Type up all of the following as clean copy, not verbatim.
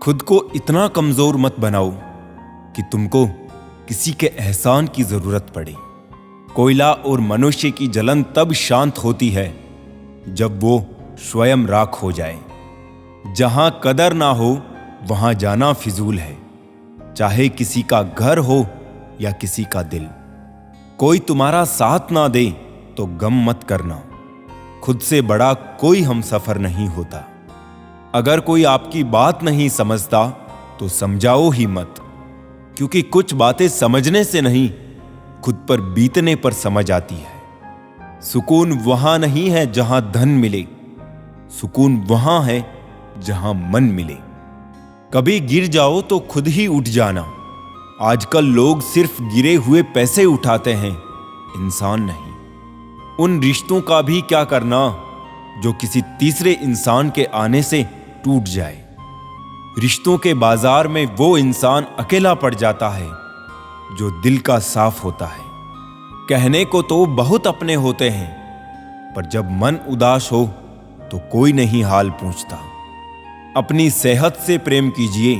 खुद को इतना कमजोर मत बनाओ कि तुमको किसी के एहसान की जरूरत पड़े। कोयला और मनुष्य की जलन तब शांत होती है जब वो स्वयं राख हो जाए। जहां कदर ना हो वहां जाना फिजूल है, चाहे किसी का घर हो या किसी का दिल। कोई तुम्हारा साथ ना दे तो गम मत करना, खुद से बड़ा कोई हमसफर नहीं होता। अगर कोई आपकी बात नहीं समझता तो समझाओ ही मत, क्योंकि कुछ बातें समझने से नहीं खुद पर बीतने पर समझ आती है। सुकून वहां नहीं है जहां धन मिले, सुकून वहां है जहां मन मिले। कभी गिर जाओ तो खुद ही उठ जाना। आजकल लोग सिर्फ गिरे हुए पैसे उठाते हैं, इंसान नहीं। उन रिश्तों का भी क्या करना जो किसी तीसरे इंसान के आने से टूट जाए। रिश्तों के बाजार में वो इंसान अकेला पड़ जाता है जो दिल का साफ होता है। कहने को तो बहुत अपने होते हैं, पर जब मन उदास हो तो कोई नहीं हाल पूछता। अपनी सेहत से प्रेम कीजिए,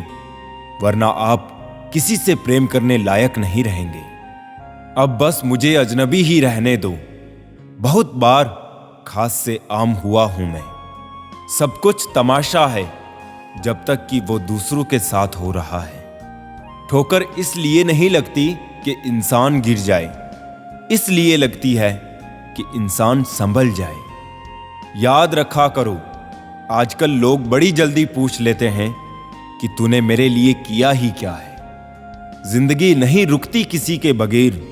वरना आप किसी से प्रेम करने लायक नहीं रहेंगे। अब बस मुझे अजनबी ही रहने दो। बहुत बार खास से आम हुआ हूं मैं। सब कुछ तमाशा है जब तक कि वो दूसरों के साथ हो रहा है। ठोकर इसलिए नहीं लगती कि इंसान गिर जाए, इसलिए लगती है कि इंसान संभल जाए। याद रखा करो, आजकल लोग बड़ी जल्दी पूछ लेते हैं कि तूने मेरे लिए किया ही क्या है। जिंदगी नहीं रुकती किसी के बगैर,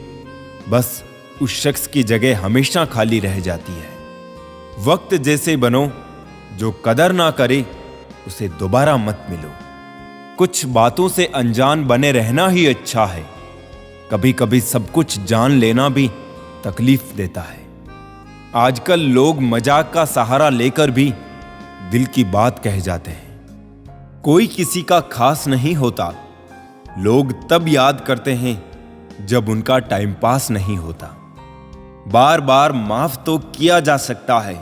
बस उस शख्स की जगह हमेशा खाली रह जाती है। वक्त जैसे बनो, जो कदर ना करे उसे दोबारा मत मिलो। कुछ बातों से अनजान बने रहना ही अच्छा है। कभी कभी सब कुछ जान लेना भी तकलीफ देता है। आजकल लोग मजाक का सहारा लेकर भी दिल की बात कह जाते हैं। कोई किसी का खास नहीं होता। लोग तब याद करते हैं जब उनका टाइम पास नहीं होता। बार बार माफ तो किया जा सकता है,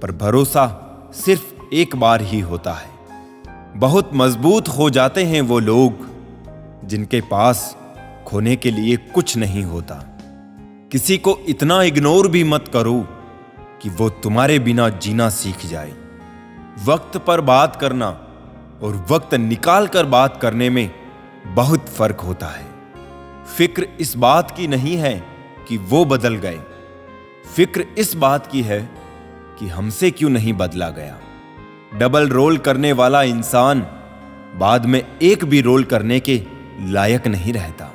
पर भरोसा सिर्फ एक बार ही होता है। बहुत मजबूत हो जाते हैं वो लोग जिनके पास खोने के लिए कुछ नहीं होता। किसी को इतना इग्नोर भी मत करो कि वो तुम्हारे बिना जीना सीख जाए। वक्त पर बात करना और वक्त निकाल कर बात करने में बहुत फर्क होता है। फिक्र इस बात की नहीं है कि वो बदल गए, फिक्र इस बात की है कि हमसे क्यों नहीं बदला गया। डबल रोल करने वाला इंसान बाद में एक भी रोल करने के लायक नहीं रहता।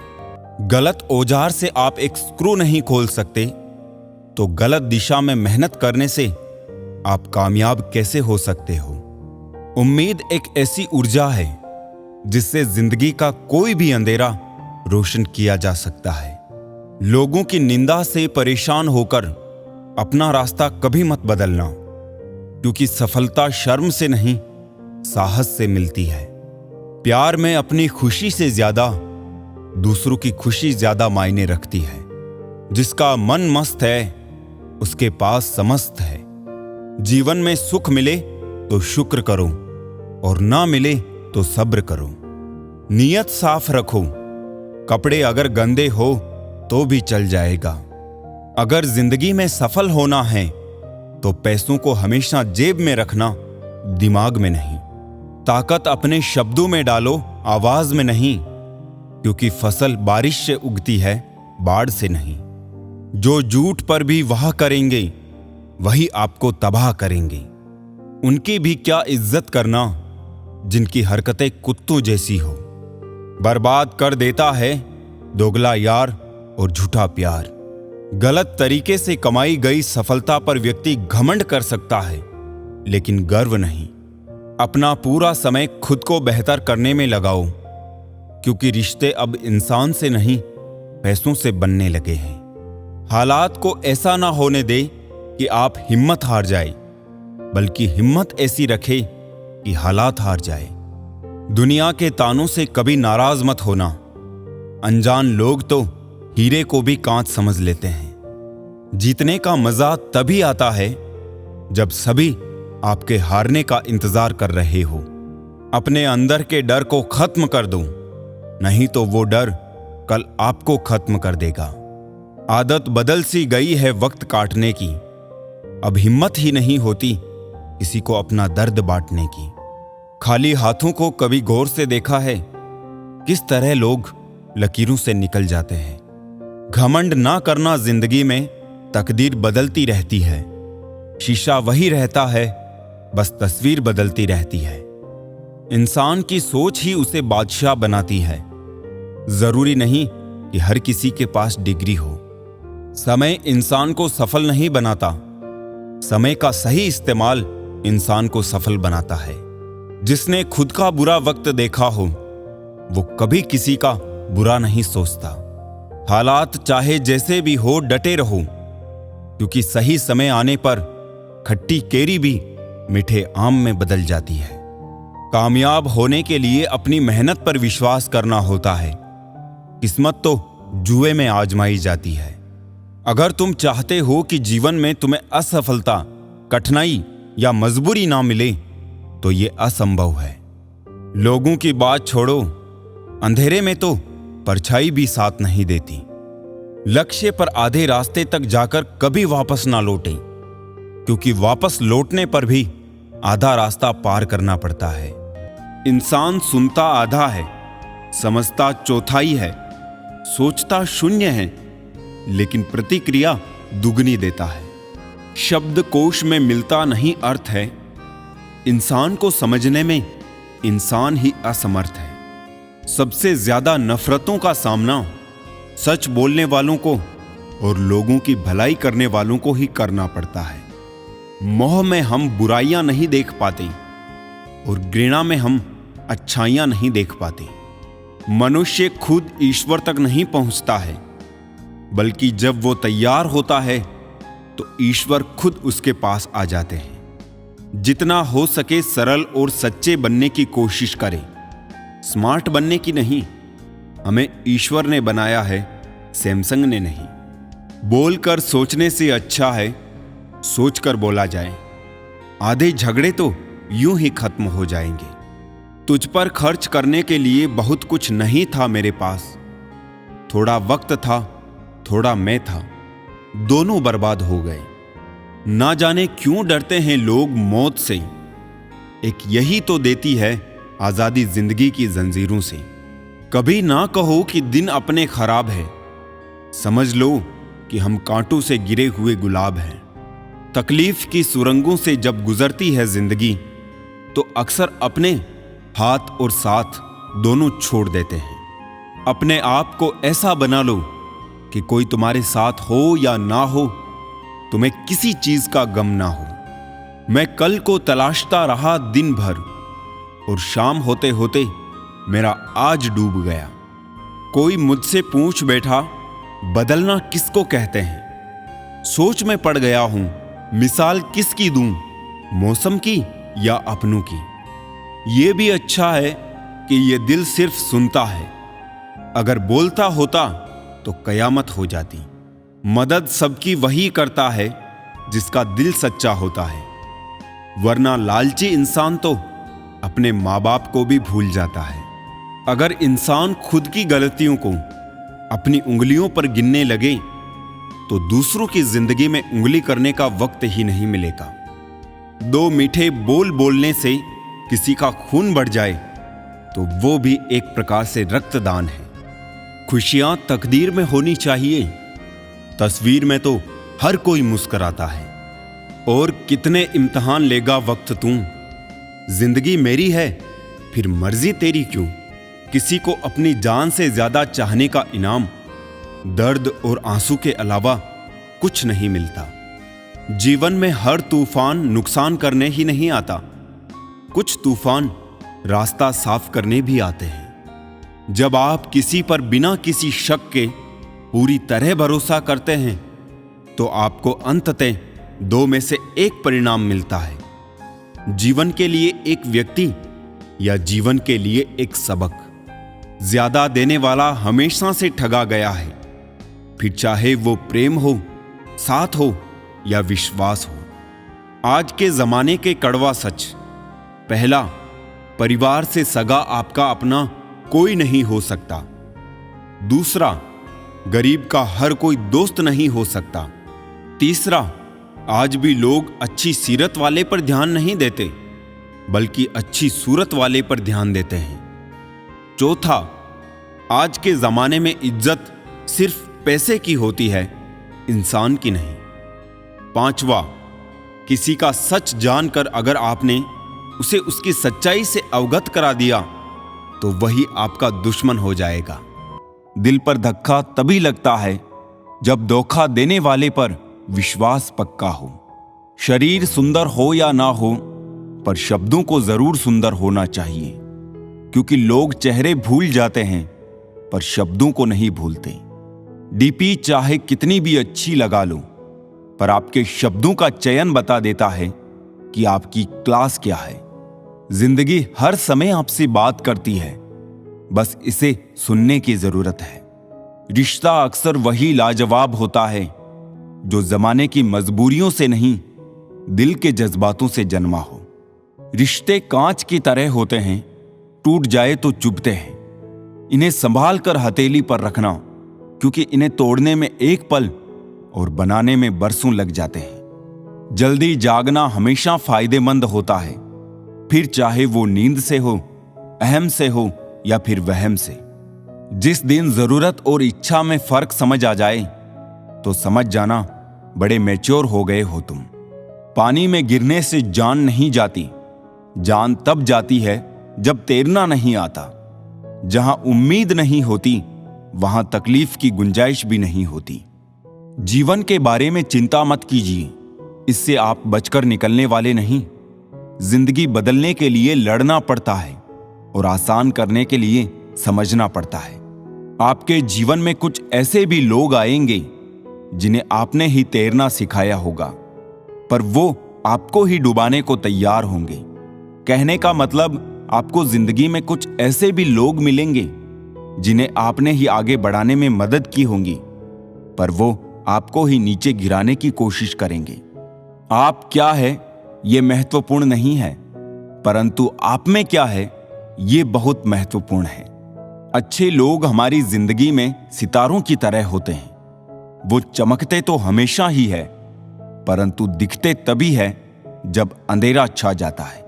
गलत औजार से आप एक स्क्रू नहीं खोल सकते, तो गलत दिशा में मेहनत करने से आप कामयाब कैसे हो सकते हो। उम्मीद एक ऐसी ऊर्जा है जिससे जिंदगी का कोई भी अंधेरा रोशन किया जा सकता है। लोगों की निंदा से परेशान होकर अपना रास्ता कभी मत बदलना, क्योंकि सफलता शर्म से नहीं साहस से मिलती है। प्यार में अपनी खुशी से ज्यादा दूसरों की खुशी ज्यादा मायने रखती है। जिसका मन मस्त है उसके पास समस्त है। जीवन में सुख मिले तो शुक्र करो और ना मिले तो सब्र करो। नियत साफ रखो, कपड़े अगर गंदे हो तो भी चल जाएगा। अगर जिंदगी में सफल होना है तो पैसों को हमेशा जेब में रखना, दिमाग में नहीं। ताकत अपने शब्दों में डालो, आवाज में नहीं, क्योंकि फसल बारिश से उगती है, बाढ़ से नहीं। जो झूठ पर भी वाह करेंगे वही आपको तबाह करेंगे। उनकी भी क्या इज्जत करना जिनकी हरकतें कुत्तों जैसी हो। बर्बाद कर देता है दोगला यार और झूठा प्यार। गलत तरीके से कमाई गई सफलता पर व्यक्ति घमंड कर सकता है, लेकिन गर्व नहीं। अपना पूरा समय खुद को बेहतर करने में लगाओ, क्योंकि रिश्ते अब इंसान से नहीं पैसों से बनने लगे हैं। हालात को ऐसा ना होने दे कि आप हिम्मत हार जाए, बल्कि हिम्मत ऐसी रखे कि हालात हार जाए। दुनिया के तानों से कभी नाराज मत होना। अनजान लोग तो हीरे को भी कांच समझ लेते हैं। जीतने का मजा तभी आता है जब सभी आपके हारने का इंतजार कर रहे हो। अपने अंदर के डर को खत्म कर दो, नहीं तो वो डर कल आपको खत्म कर देगा। आदत बदल सी गई है वक्त काटने की, अब हिम्मत ही नहीं होती किसी को अपना दर्द बांटने की। खाली हाथों को कभी गौर से देखा है किस तरह लोग लकीरों से निकल जाते हैं। घमंड ना करना, जिंदगी में तकदीर बदलती रहती है। शीशा वही रहता है, बस तस्वीर बदलती रहती है। इंसान की सोच ही उसे बादशाह बनाती है। जरूरी नहीं कि हर किसी के पास डिग्री हो। समय इंसान को सफल नहीं बनाता, समय का सही इस्तेमाल इंसान को सफल बनाता है। जिसने खुद का बुरा वक्त देखा हो वो कभी किसी का बुरा नहीं सोचता। हालात चाहे जैसे भी हो डटे रहो, क्योंकि सही समय आने पर खट्टी केरी भी मीठे आम में बदल जाती है। कामयाब होने के लिए अपनी मेहनत पर विश्वास करना होता है। किस्मत तो जुए में आजमाई जाती है। अगर तुम चाहते हो कि जीवन में तुम्हें असफलता, कठिनाई या मजबूरी ना मिले तो ये असंभव है। लोगों की बात छोड़ो, अंधेरे में तो परछाई भी साथ नहीं देती। लक्ष्य पर आधे रास्ते तक जाकर कभी वापस ना लौटें, क्योंकि वापस लौटने पर भी आधा रास्ता पार करना पड़ता है। इंसान सुनता आधा है, समझता चौथाई है, सोचता शून्य है, लेकिन प्रतिक्रिया दुगनी देता है। शब्दकोश में मिलता नहीं अर्थ है, इंसान को समझने में इंसान ही असमर्थ है। सबसे ज्यादा नफरतों का सामना सच बोलने वालों को और लोगों की भलाई करने वालों को ही करना पड़ता है। मोह में हम बुराइयां नहीं देख पाते और घृणा में हम अच्छाइयां नहीं देख पाते। मनुष्य खुद ईश्वर तक नहीं पहुंचता है, बल्कि जब वो तैयार होता है तो ईश्वर खुद उसके पास आ जाते हैं। जितना हो सके सरल और सच्चे बनने की कोशिश करें, स्मार्ट बनने की नहीं। हमें ईश्वर ने बनाया है, सैमसंग ने नहीं। बोलकर सोचने से अच्छा है सोचकर बोला जाए। आधे झगड़े तो यूं ही खत्म हो जाएंगे। तुझ पर खर्च करने के लिए बहुत कुछ नहीं था मेरे पास। थोड़ा वक्त था, थोड़ा मैं था, दोनों बर्बाद हो गए। ना जाने क्यों डरते हैं लोग मौत से, एक यही तो देती है आजादी जिंदगी की जंजीरों से। कभी ना कहो कि दिन अपने खराब है, समझ लो कि हम कांटों से गिरे हुए गुलाब हैं। तकलीफ की सुरंगों से जब गुजरती है जिंदगी तो अक्सर अपने हाथ और साथ दोनों छोड़ देते हैं। अपने आप को ऐसा बना लो कि कोई तुम्हारे साथ हो या ना हो, तुम्हें किसी चीज का गम ना हो। मैं कल को तलाशता रहा दिन भर और शाम होते होते मेरा आज डूब गया। कोई मुझसे पूछ बैठा बदलना किसको कहते हैं। सोच में पड़ गया हूं मिसाल किसकी दूं, मौसम की या अपनों की। ये भी अच्छा है कि ये दिल सिर्फ सुनता है, अगर बोलता होता तो कयामत हो जाती। मदद सबकी वही करता है जिसका दिल सच्चा होता है, वरना लालची इंसान तो अपने माँ बाप को भी भूल जाता है। अगर इंसान खुद की गलतियों को अपनी उंगलियों पर गिनने लगे तो दूसरों की जिंदगी में उंगली करने का वक्त ही नहीं मिलेगा। दो मीठे बोल बोलने से किसी का खून बढ़ जाए तो वो भी एक प्रकार से रक्तदान है। खुशियां तकदीर में होनी चाहिए, तस्वीर में तो हर कोई मुस्कुराता है। और कितने इम्तिहान लेगा वक्त तू, जिंदगी मेरी है फिर मर्जी तेरी क्यों। किसी को अपनी जान से ज्यादा चाहने का इनाम दर्द और आंसू के अलावा कुछ नहीं मिलता। जीवन में हर तूफान नुकसान करने ही नहीं आता, कुछ तूफान रास्ता साफ करने भी आते हैं। जब आप किसी पर बिना किसी शक के पूरी तरह भरोसा करते हैं तो आपको अंततः दो में से एक परिणाम मिलता है, जीवन के लिए एक व्यक्ति या जीवन के लिए एक सबक। ज्यादा देने वाला हमेशा से ठगा गया है, फिर चाहे वो प्रेम हो, साथ हो या विश्वास हो। आज के जमाने के कड़वा सच, पहला परिवार से सगा आपका अपना कोई नहीं हो सकता। दूसरा, गरीब का हर कोई दोस्त नहीं हो सकता। तीसरा, आज भी लोग अच्छी सीरत वाले पर ध्यान नहीं देते, बल्कि अच्छी सूरत वाले पर ध्यान देते हैं। चौथा, आज के जमाने में इज्जत सिर्फ पैसे की होती है, इंसान की नहीं। पांचवा, किसी का सच जानकर अगर आपने उसे उसकी सच्चाई से अवगत करा दिया तो वही आपका दुश्मन हो जाएगा। दिल पर धक्का तभी लगता है जब धोखा देने वाले पर विश्वास पक्का हो। शरीर सुंदर हो या ना हो, पर शब्दों को जरूर सुंदर होना चाहिए, क्योंकि लोग चेहरे भूल जाते हैं पर शब्दों को नहीं भूलते। डीपी चाहे कितनी भी अच्छी लगा लो, पर आपके शब्दों का चयन बता देता है कि आपकी क्लास क्या है। जिंदगी हर समय आपसे बात करती है, बस इसे सुनने की जरूरत है। रिश्ता अक्सर वही लाजवाब होता है जो जमाने की मजबूरियों से नहीं, दिल के जज्बातों से जन्मा हो। रिश्ते कांच की तरह होते हैं, टूट जाए तो चुभते हैं। इन्हें संभाल कर हथेली पर रखना, क्योंकि इन्हें तोड़ने में एक पल और बनाने में बरसों लग जाते हैं। जल्दी जागना हमेशा फायदेमंद होता है, फिर चाहे वो नींद से हो, अहम से हो या फिर वहम से। जिस दिन जरूरत और इच्छा में फर्क समझ आ जाए तो समझ जाना बड़े मैच्योर हो गए हो तुम। पानी में गिरने से जान नहीं जाती, जान तब जाती है जब तैरना नहीं आता। जहां उम्मीद नहीं होती वहां तकलीफ की गुंजाइश भी नहीं होती। जीवन के बारे में चिंता मत कीजिए, इससे आप बचकर निकलने वाले नहीं। जिंदगी बदलने के लिए लड़ना पड़ता है और आसान करने के लिए समझना पड़ता है। आपके जीवन में कुछ ऐसे भी लोग आएंगे जिन्हें आपने ही तैरना सिखाया होगा, पर वो आपको ही डुबाने को तैयार होंगे। कहने का मतलब, आपको जिंदगी में कुछ ऐसे भी लोग मिलेंगे जिन्हें आपने ही आगे बढ़ाने में मदद की होगी, पर वो आपको ही नीचे गिराने की कोशिश करेंगे। आप क्या है ये महत्वपूर्ण नहीं है, परंतु आप में क्या है ये बहुत महत्वपूर्ण है। अच्छे लोग हमारी जिंदगी में सितारों की तरह होते हैं। वो चमकते तो हमेशा ही है, परंतु दिखते तभी है जब अंधेरा छा जाता है।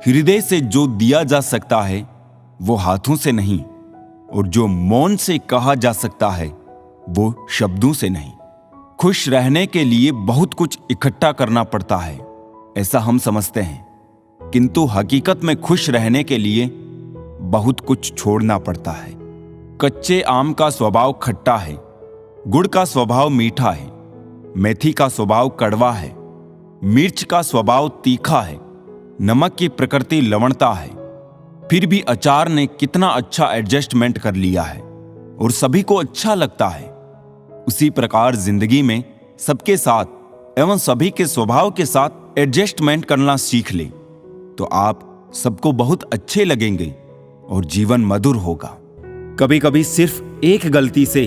हृदय से जो दिया जा सकता है वो हाथों से नहीं, और जो मौन से कहा जा सकता है वो शब्दों से नहीं। खुश रहने के लिए बहुत कुछ इकट्ठा करना पड़ता है, ऐसा हम समझते हैं, किंतु हकीकत में खुश रहने के लिए बहुत कुछ छोड़ना पड़ता है। कच्चे आम का स्वभाव खट्टा है, गुड़ का स्वभाव मीठा है, मेथी का स्वभाव कड़वा है, मिर्च का स्वभाव तीखा है, नमक की प्रकृति लवणता है। फिर भी अचार ने कितना अच्छा एडजस्टमेंट कर लिया है और सभी को अच्छा लगता है। उसी प्रकार जिंदगी में सबके साथ एवं सभी के स्वभाव के साथ एडजस्टमेंट करना सीख ले तो आप सबको बहुत अच्छे लगेंगे और जीवन मधुर होगा। कभी कभी सिर्फ एक गलती से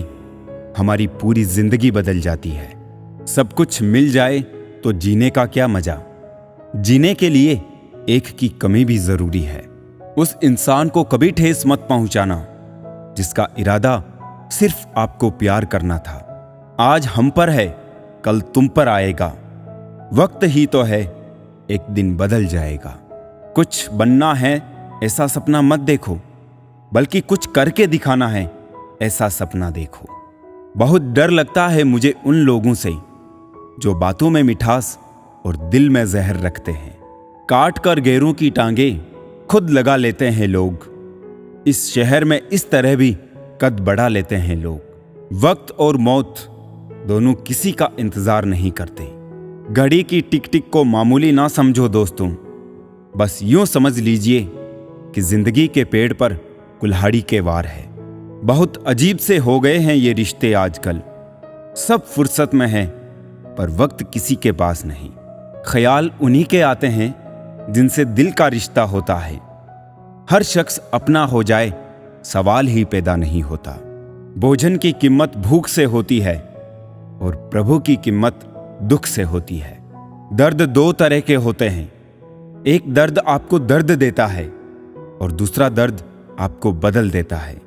हमारी पूरी जिंदगी बदल जाती है। सब कुछ मिल जाए तो जीने का क्या मजा। जीने के लिए एक की कमी भी जरूरी है। उस इंसान को कभी ठेस मत पहुंचाना जिसका इरादा सिर्फ आपको प्यार करना था। आज हम पर है, कल तुम पर आएगा। वक्त ही तो है, एक दिन बदल जाएगा। कुछ बनना है ऐसा सपना मत देखो, बल्कि कुछ करके दिखाना है ऐसा सपना देखो। बहुत डर लगता है मुझे उन लोगों से जो बातों में मिठास और दिल में जहर रखते हैं। काट कर गैरों की टांगे खुद लगा लेते हैं लोग। इस शहर में इस तरह भी कद बढ़ा लेते हैं लोग। वक्त और मौत दोनों किसी का इंतजार नहीं करते। घड़ी की टिक टिक को मामूली ना समझो दोस्तों, बस यूं समझ लीजिए कि जिंदगी के पेड़ पर कुल्हाड़ी के वार है। बहुत अजीब से हो गए हैं ये रिश्ते आजकल। सब फुर्सत में हैं पर वक्त किसी के पास नहीं। ख्याल उन्हीं के आते हैं जिनसे दिल का रिश्ता होता है। हर शख्स अपना हो जाए सवाल ही पैदा नहीं होता। भोजन की कीमत भूख से होती है और प्रभु की कीमत दुख से होती है। दर्द दो तरह के होते हैं। एक दर्द आपको दर्द देता है और दूसरा दर्द आपको बदल देता है।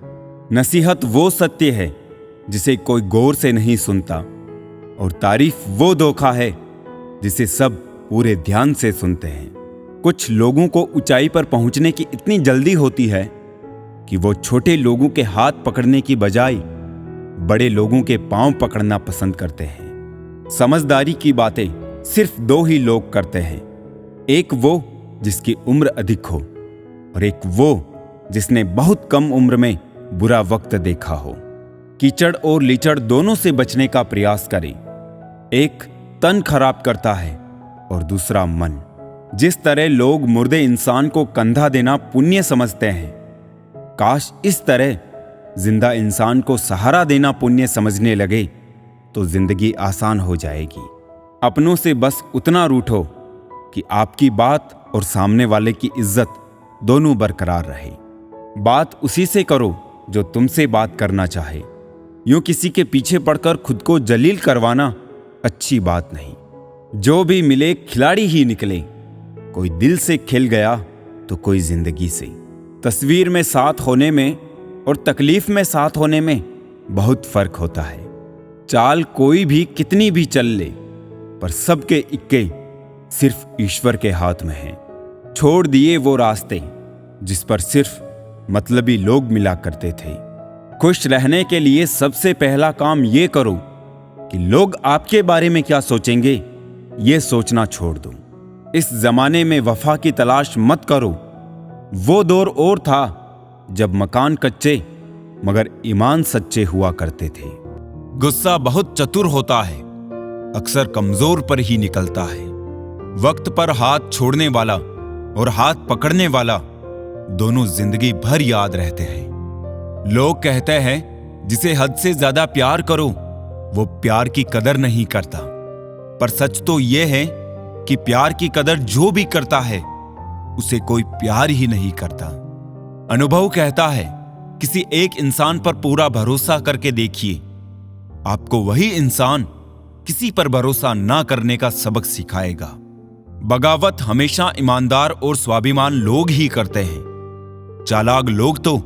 नसीहत वो सत्य है जिसे कोई गौर से नहीं सुनता, और तारीफ वो धोखा है जिसे सब पूरे ध्यान से सुनते हैं। कुछ लोगों को ऊंचाई पर पहुंचने की इतनी जल्दी होती है कि वो छोटे लोगों के हाथ पकड़ने की बजाय बड़े लोगों के पांव पकड़ना पसंद करते हैं। समझदारी की बातें सिर्फ दो ही लोग करते हैं, एक वो जिसकी उम्र अधिक हो और एक वो जिसने बहुत कम उम्र में बुरा वक्त देखा हो। कीचड़ और लीचड़ दोनों से बचने का प्रयास करें। एक तन खराब करता है और दूसरा मन। जिस तरह लोग मुर्दे इंसान को कंधा देना पुण्य समझते हैं, काश इस तरह जिंदा इंसान को सहारा देना पुण्य समझने लगे तो जिंदगी आसान हो जाएगी। अपनों से बस उतना रूठो कि आपकी बात और सामने वाले की इज्जत दोनों बरकरार रहे। बात उसी से करो जो तुमसे बात करना चाहे। यूं किसी के पीछे पड़कर खुद को जलील करवाना अच्छी बात नहीं। जो भी मिले खिलाड़ी ही निकले, कोई दिल से खेल गया तो कोई जिंदगी से। तस्वीर में साथ होने में और तकलीफ में साथ होने में बहुत फर्क होता है। चाल कोई भी कितनी भी चल ले, पर सबके इक्के सिर्फ ईश्वर के हाथ में हैं। छोड़ दिए वो रास्ते जिस पर सिर्फ मतलबी लोग मिला करते थे। खुश रहने के लिए सबसे पहला काम ये करो कि लोग आपके बारे में क्या सोचेंगे ये सोचना छोड़ दो। इस जमाने में वफा की तलाश मत करो। वो दौर और था जब मकान कच्चे मगर ईमान सच्चे हुआ करते थे। गुस्सा बहुत चतुर होता है, अक्सर कमजोर पर ही निकलता है। वक्त पर हाथ छोड़ने वाला और हाथ पकड़ने वाला दोनों जिंदगी भर याद रहते हैं। लोग कहते हैं जिसे हद से ज्यादा प्यार करो वो प्यार की कदर नहीं करता, पर सच तो यह है कि प्यार की कदर जो भी करता है उसे कोई प्यार ही नहीं करता। अनुभव कहता है किसी एक इंसान पर पूरा भरोसा करके देखिए, आपको वही इंसान किसी पर भरोसा ना करने का सबक सिखाएगा। बगावत हमेशा ईमानदार और स्वाभिमान लोग ही करते हैं। चालाक लोग तो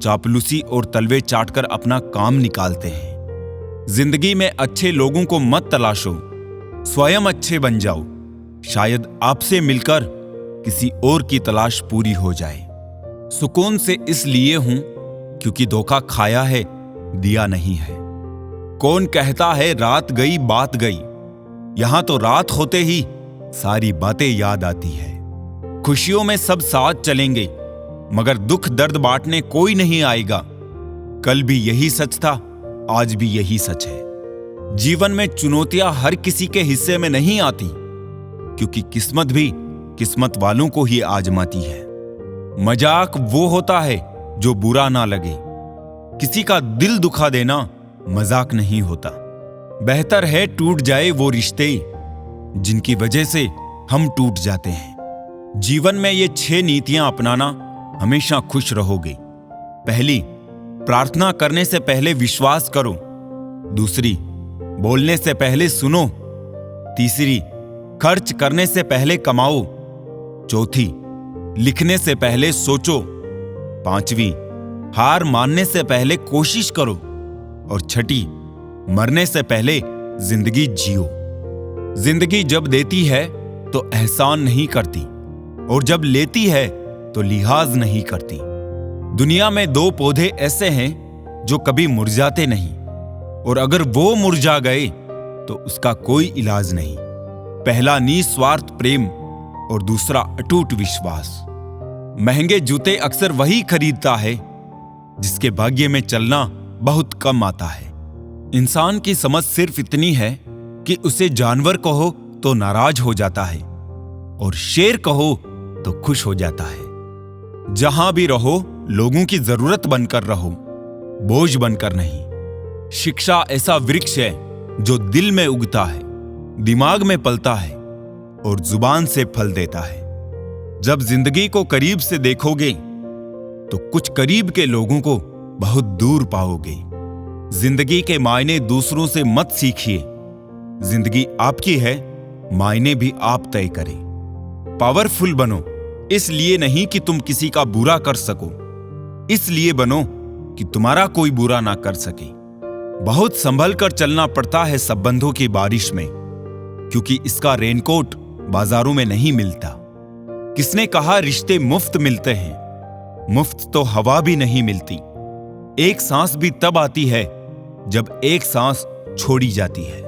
चापलूसी और तलवे चाटकर अपना काम निकालते हैं। जिंदगी में अच्छे लोगों को मत तलाशो, स्वयं अच्छे बन जाओ। शायद आपसे मिलकर किसी और की तलाश पूरी हो जाए। सुकून से इसलिए हूं क्योंकि धोखा खाया है, दिया नहीं है। कौन कहता है रात गई बात गई, यहां तो रात होते ही सारी बातें याद आती है। खुशियों में सब साथ चलेंगे मगर दुख दर्द बांटने कोई नहीं आएगा। कल भी यही सच था, आज भी यही सच है। जीवन में चुनौतियां हर किसी के हिस्से में नहीं आती, क्योंकि किस्मत भी किस्मत वालों को ही आजमाती है। मजाक वो होता है जो बुरा ना लगे। किसी का दिल दुखा देना मजाक नहीं होता। बेहतर है टूट जाए वो रिश्ते जिनकी वजह से हम टूट जाते हैं। जीवन में ये 6 नीतियां अपनाना, हमेशा खुश रहोगे। पहली, प्रार्थना करने से पहले विश्वास करो। दूसरी, बोलने से पहले सुनो। तीसरी, खर्च करने से पहले कमाओ। चौथी, लिखने से पहले सोचो। पांचवी, हार मानने से पहले कोशिश करो। और छठी, मरने से पहले जिंदगी जियो। जिंदगी जब देती है तो एहसान नहीं करती, और जब लेती है तो लिहाज नहीं करती। दुनिया में 2 पौधे ऐसे हैं जो कभी मुरझाते नहीं, और अगर वो मुरझा गए तो उसका कोई इलाज नहीं। पहला निस्वार्थ प्रेम और दूसरा अटूट विश्वास। महंगे जूते अक्सर वही खरीदता है जिसके भाग्य में चलना बहुत कम आता है। इंसान की समझ सिर्फ इतनी है कि उसे जानवर कहो तो नाराज हो जाता है और शेर कहो तो खुश हो जाता है। जहां भी रहो लोगों की जरूरत बनकर रहो, बोझ बनकर नहीं। शिक्षा ऐसा वृक्ष है जो दिल में उगता है, दिमाग में पलता है और जुबान से फल देता है। जब जिंदगी को करीब से देखोगे तो कुछ करीब के लोगों को बहुत दूर पाओगे। जिंदगी के मायने दूसरों से मत सीखिए। जिंदगी आपकी है, मायने भी आप तय करें। पावरफुल बनो इसलिए नहीं कि तुम किसी का बुरा कर सको, इसलिए बनो कि तुम्हारा कोई बुरा ना कर सके। बहुत संभल कर चलना पड़ता है संबंधों की बारिश में, क्योंकि इसका रेनकोट बाजारों में नहीं मिलता। किसने कहा रिश्ते मुफ्त मिलते हैं? मुफ्त तो हवा भी नहीं मिलती। एक सांस भी तब आती है जब एक सांस छोड़ी जाती है।